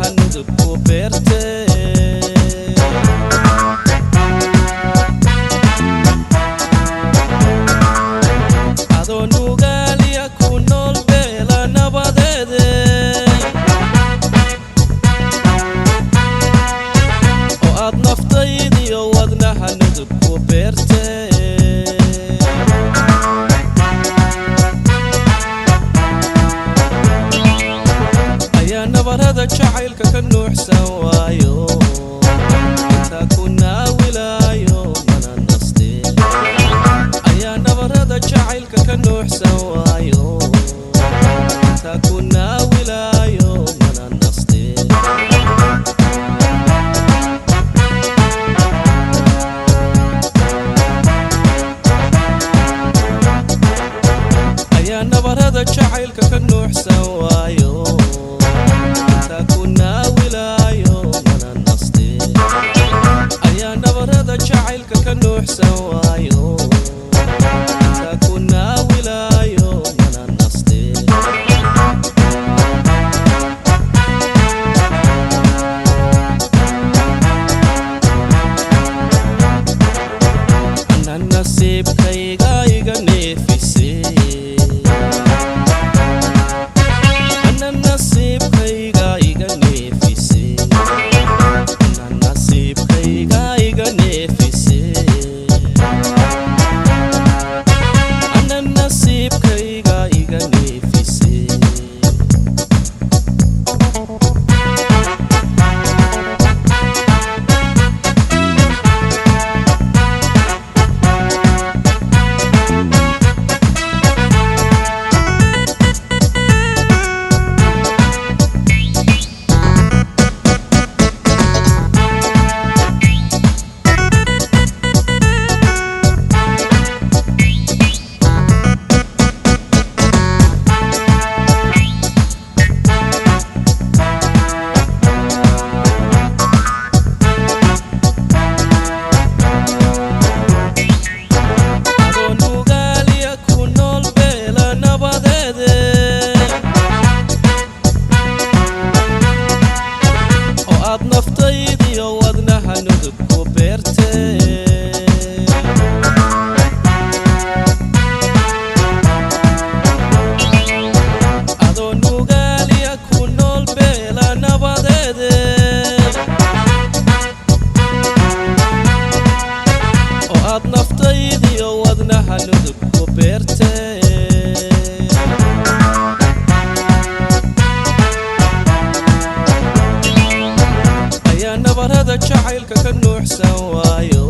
wadnaha nudubku beerte adoo nugaaliya ku nool beela nabadeede oo aad naftaydiyo wadnaha nudubku beerte nabarada jacaylka ka nuuxsan waayo intaa ku naawilaayo mana naste ayaa nabarada jacaylka ka nuuxsan waayo intaa ku naawilaayo mana naste ayaa nabarada jacaylka ka nuuxsan waayo ayaa nabarada jacaylka ka nuuxsan waayo intaa ku naawilaayo mana naste ana nasiibkayga iga neefise ana nasiibkayga iga neefise naftaydiyo wadnaha nudubku beerte adoo nugaaliya ku nool beela nabadeede oo aad naftaydiyo wadnaha nudubku beerte nabarada jacaylka ka nuuxsan waayo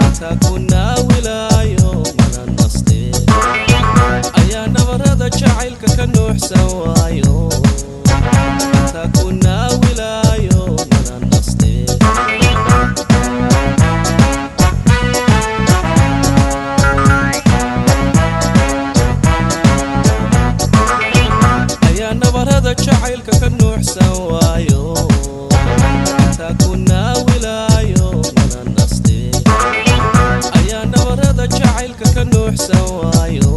intaa ku naawilaayo mana naste ayaa nabarada jacaylka ka nuuxsan waayo intaa ku naawilaayo mana naste ayaa nabarada jacaylka ka nuuxsan waayo ayaa nabarada jacaylka ka nuuxsan waayo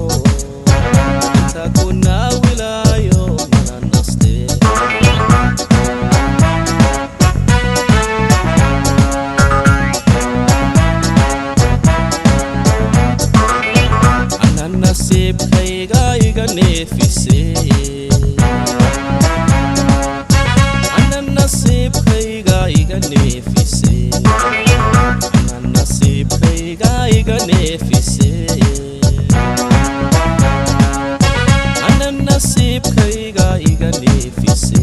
intaa ku naawilaayo mana naste ana nasiibkayga iga neefise ana nasiibkayga iga neefise ana nasiibkayga iga neefise ana nasiibkayga iga neefise